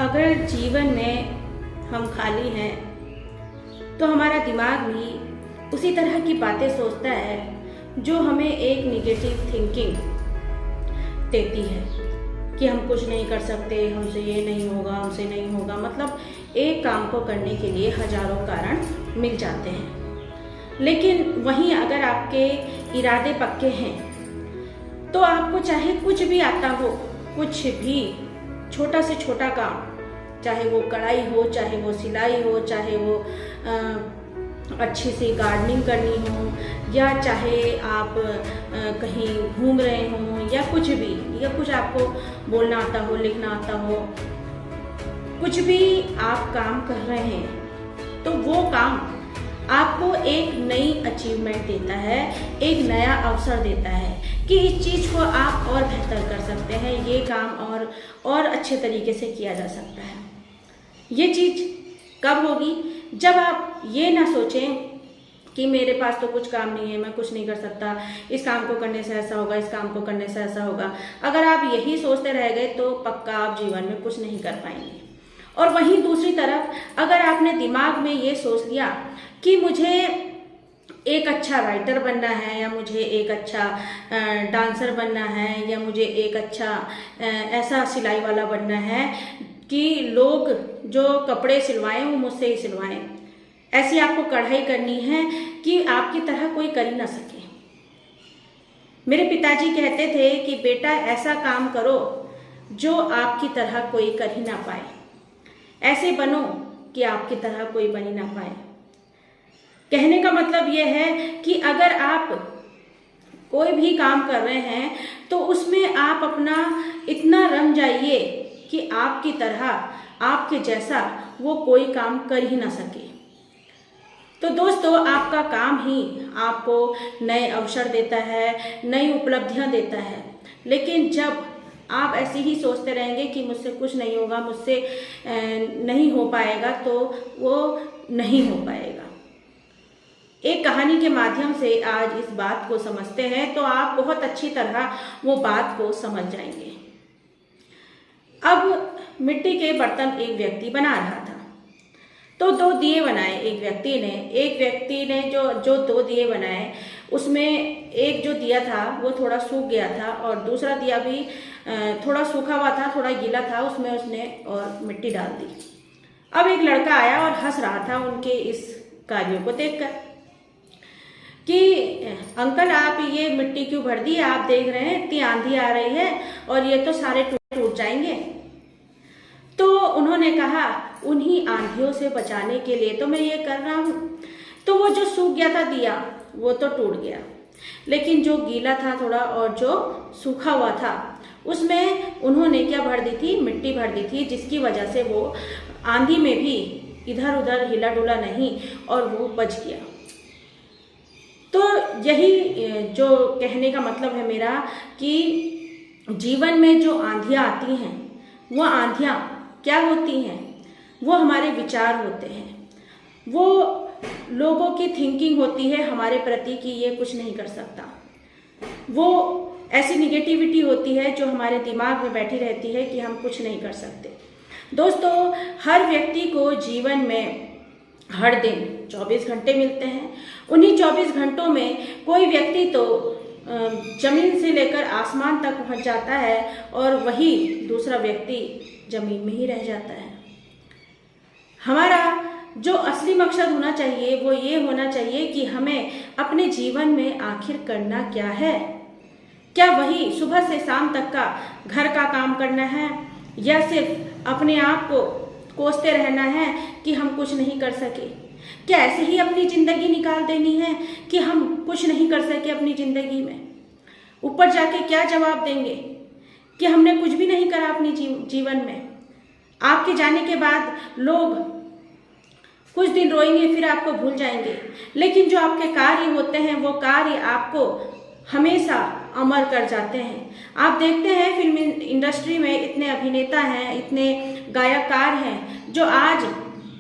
अगर जीवन में हम खाली हैं तो हमारा दिमाग भी उसी तरह की बातें सोचता है जो हमें एक निगेटिव थिंकिंग देती है कि हम कुछ नहीं कर सकते, हमसे ये नहीं होगा, हमसे नहीं होगा। मतलब एक काम को करने के लिए हजारों कारण मिल जाते हैं। लेकिन वहीं अगर आपके इरादे पक्के हैं तो आपको चाहे कुछ भी आता हो, कुछ भी छोटा से छोटा काम, चाहे वो कढ़ाई हो, चाहे वो सिलाई हो, चाहे वो अच्छी सी गार्डनिंग करनी हो, या चाहे आप कहीं घूम रहे हों, या कुछ भी, या कुछ आपको बोलना आता हो, लिखना आता हो, कुछ भी आप काम कर रहे हैं तो वो काम आपको एक नई अचीवमेंट देता है, एक नया अवसर देता है कि इस चीज़ को आप और बेहतर कर सकते हैं, ये काम और अच्छे तरीके से किया जा सकता है। ये चीज़ कब होगी? जब आप ये ना सोचें कि मेरे पास तो कुछ काम नहीं है, मैं कुछ नहीं कर सकता, इस काम को करने से ऐसा होगा, इस काम को करने से ऐसा होगा। अगर आप यही सोचते रह गए तो पक्का आप जीवन में कुछ नहीं कर पाएंगे। और वहीं दूसरी तरफ अगर आपने दिमाग में ये सोच लिया कि मुझे एक अच्छा राइटर बनना है, या मुझे एक अच्छा डांसर बनना है, या मुझे एक अच्छा ऐसा सिलाई वाला बनना है कि लोग जो कपड़े सिलवाएं वो मुझसे ही सिलवाएं, ऐसी आपको कढ़ाई करनी है कि आपकी तरह कोई कर ही ना सके। मेरे पिताजी कहते थे कि बेटा ऐसा काम करो जो आपकी तरह कोई कर ही ना पाए, ऐसे बनो कि आपकी तरह कोई बन ही ना पाए। कहने का मतलब यह है कि अगर आप कोई भी काम कर रहे हैं तो उसमें आप अपना इतना रम जाइए कि आपकी तरह, आपके जैसा वो कोई काम कर ही ना सके। तो दोस्तों, आपका काम ही आपको नए अवसर देता है, नई उपलब्धियां देता है। लेकिन जब आप ऐसे ही सोचते रहेंगे कि मुझसे कुछ नहीं होगा, मुझसे नहीं हो पाएगा, तो वो नहीं हो पाएगा। एक कहानी के माध्यम से आज इस बात को समझते हैं तो आप बहुत अच्छी तरह वो बात को समझ जाएंगे। अब मिट्टी के बर्तन एक व्यक्ति बना रहा था, तो 2 दिए बनाए एक व्यक्ति ने जो 2 दिए बनाए, उसमें एक जो दिया था वो थोड़ा सूख गया था और दूसरा दिया भी थोड़ा सूखा हुआ था, थोड़ा गीला था, उसमें उसने और मिट्टी डाल दी। अब एक लड़का आया और हंस रहा था उनके इस कार्यों को देखकर कि अंकल, आप ये मिट्टी क्यों भर दी? आप देख रहे हैं इतनी आंधी आ रही है और ये तो सारे टूट जाएंगे। तो उन्होंने कहा, उन्हीं आंधियों से बचाने के लिए तो मैं ये कर रहा हूँ। तो वो जो सूख गया था दिया वो तो टूट गया, लेकिन जो गीला था थोड़ा और जो सूखा हुआ था उसमें उन्होंने क्या भर दी थी? मिट्टी भर दी थी, जिसकी वजह से वो आंधी में भी इधर उधर हिला डुला नहीं और वो बच गया। तो यही जो कहने का मतलब है मेरा कि जीवन में जो आंधियाँ आती हैं वो आंधियाँ क्या होती हैं? वो हमारे विचार होते हैं, वो लोगों की थिंकिंग होती है हमारे प्रति कि ये कुछ नहीं कर सकता। वो ऐसी निगेटिविटी होती है जो हमारे दिमाग में बैठी रहती है कि हम कुछ नहीं कर सकते। दोस्तों, हर व्यक्ति को जीवन में हर दिन 24 घंटे मिलते हैं। उन्हीं 24 घंटों में कोई व्यक्ति तो जमीन से लेकर आसमान तक पहुंच जाता है और वही दूसरा व्यक्ति जमीन में ही रह जाता है। हमारा जो असली मकसद होना चाहिए वो ये होना चाहिए कि हमें अपने जीवन में आखिर करना क्या है। क्या वही सुबह से शाम तक का घर का काम करना है, या सिर्फ अपने आप को कोसते रहना है कि हम कुछ नहीं कर सके? क्या ऐसे ही अपनी ज़िंदगी निकाल देनी है कि हम कुछ नहीं कर सके अपनी ज़िंदगी में? ऊपर जाके क्या जवाब देंगे कि हमने कुछ भी नहीं करा अपनी जीवन में? आपके जाने के बाद लोग कुछ दिन रोएंगे, फिर आपको भूल जाएंगे, लेकिन जो आपके कार्य होते हैं वो कार्य आपको हमेशा अमर कर जाते हैं। आप देखते हैं फिल्म इंडस्ट्री में इतने अभिनेता हैं, इतने गायककार हैं जो आज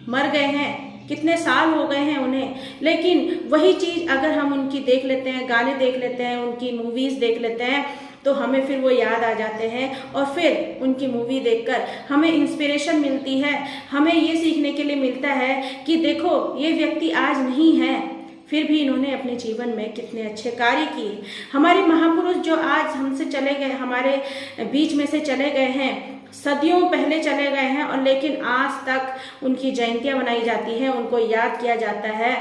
मर गए हैं, कितने साल हो गए हैं उन्हें, लेकिन वही चीज़ अगर हम उनकी देख लेते हैं, गाने देख लेते हैं, उनकी मूवीज़ देख लेते हैं, तो हमें फिर वो याद आ जाते हैं और फिर उनकी मूवी देखकर हमें इंस्पिरेशन मिलती है। हमें ये सीखने के लिए मिलता है कि देखो ये व्यक्ति आज नहीं है, फिर भी इन्होंने अपने जीवन में कितने अच्छे कार्य किए। हमारे महापुरुष जो आज हमसे चले गए, हमारे बीच में से चले गए हैं, सदियों पहले चले गए हैं, और लेकिन आज तक उनकी जयंतियाँ मनाई जाती हैं, उनको याद किया जाता है,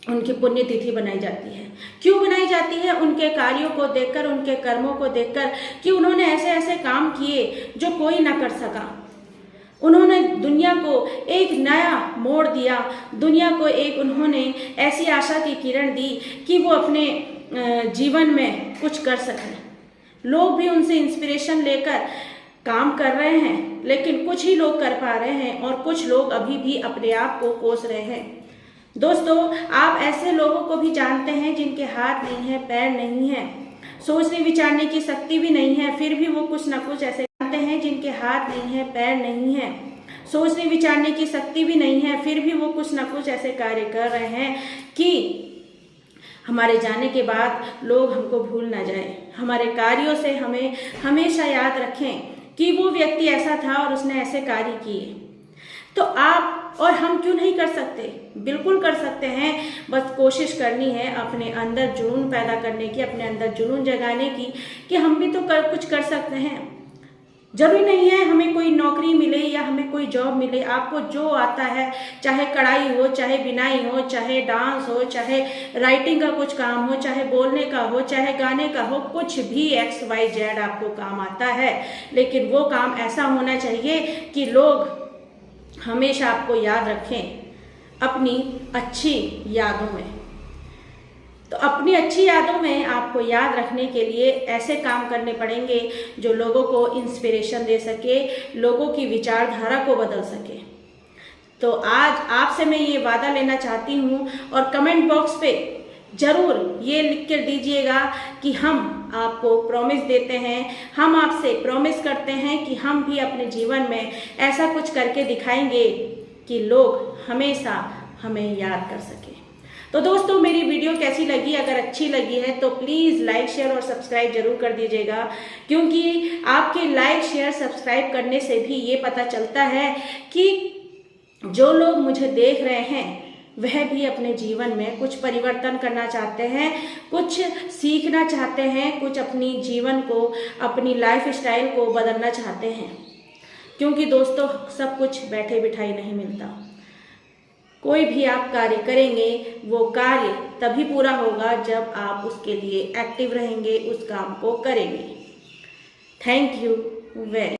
उनकी पुण्यतिथि बनाई जाती है। क्यों बनाई जाती है? उनके कार्यों को देखकर, उनके कर्मों को देखकर, कि उन्होंने ऐसे ऐसे काम किए जो कोई ना कर सका। उन्होंने दुनिया को एक नया मोड़ दिया, दुनिया को एक उन्होंने ऐसी आशा की किरण दी कि वो अपने जीवन में कुछ कर सकें। लोग भी उनसे इंस्पिरेशन लेकर काम कर रहे हैं, लेकिन कुछ ही लोग कर पा रहे हैं और कुछ लोग अभी भी अपने आप को कोस रहे हैं। दोस्तों, आप ऐसे लोगों को भी जानते हैं जिनके हाथ नहीं है, पैर नहीं है, सोचने विचारने की शक्ति भी नहीं है, फिर भी वो कुछ ना कुछ ऐसे जानते हैं जिनके हाथ नहीं है, पैर नहीं है, सोचने विचारने की शक्ति भी नहीं है, फिर भी वो कुछ ना कुछ ऐसे कार्य कर रहे हैं कि हमारे जाने के बाद लोग हमको भूल ना जाए। हमारे कार्यों से हमें हमेशा याद रखें कि वो व्यक्ति ऐसा था और उसने ऐसे कार्य किए। तो आप और हम क्यों नहीं कर सकते? बिल्कुल कर सकते हैं। बस कोशिश करनी है अपने अंदर जुनून पैदा करने की, अपने अंदर जुनून जगाने की कि हम भी तो कुछ कर सकते हैं। जरूरी नहीं है हमें कोई नौकरी मिले या हमें कोई जॉब मिले। आपको जो आता है, चाहे कढ़ाई हो, चाहे बिनाई हो, चाहे डांस हो, चाहे राइटिंग का कुछ काम हो, चाहे बोलने का हो, चाहे गाने का हो, कुछ भी XYZ आपको काम आता है, लेकिन वो काम ऐसा होना चाहिए कि लोग हमेशा आपको याद रखें अपनी अच्छी यादों में। तो अपनी अच्छी यादों में आपको याद रखने के लिए ऐसे काम करने पड़ेंगे जो लोगों को इंस्पिरेशन दे सके, लोगों की विचारधारा को बदल सके। तो आज आपसे मैं ये वादा लेना चाहती हूँ, और कमेंट बॉक्स पे जरूर ये लिख कर दीजिएगा कि हम आपको प्रॉमिस देते हैं, हम आपसे प्रॉमिस करते हैं कि हम भी अपने जीवन में ऐसा कुछ करके दिखाएंगे कि लोग हमेशा हमें याद कर सकें। तो दोस्तों, मेरी वीडियो कैसी लगी? अगर अच्छी लगी है तो प्लीज़ लाइक, शेयर और सब्सक्राइब जरूर कर दीजिएगा, क्योंकि आपके लाइक, शेयर, सब्सक्राइब करने से भी ये पता चलता है कि जो लोग मुझे देख रहे हैं वह भी अपने जीवन में कुछ परिवर्तन करना चाहते हैं, कुछ सीखना चाहते हैं, कुछ अपनी जीवन को, अपनी लाइफ स्टाइल को बदलना चाहते हैं। क्योंकि दोस्तों, सब कुछ बैठे बिठाई नहीं मिलता। कोई भी आप कार्य करेंगे, वो कार्य तभी पूरा होगा जब आप उसके लिए एक्टिव रहेंगे, उस काम को करेंगे। Thank you very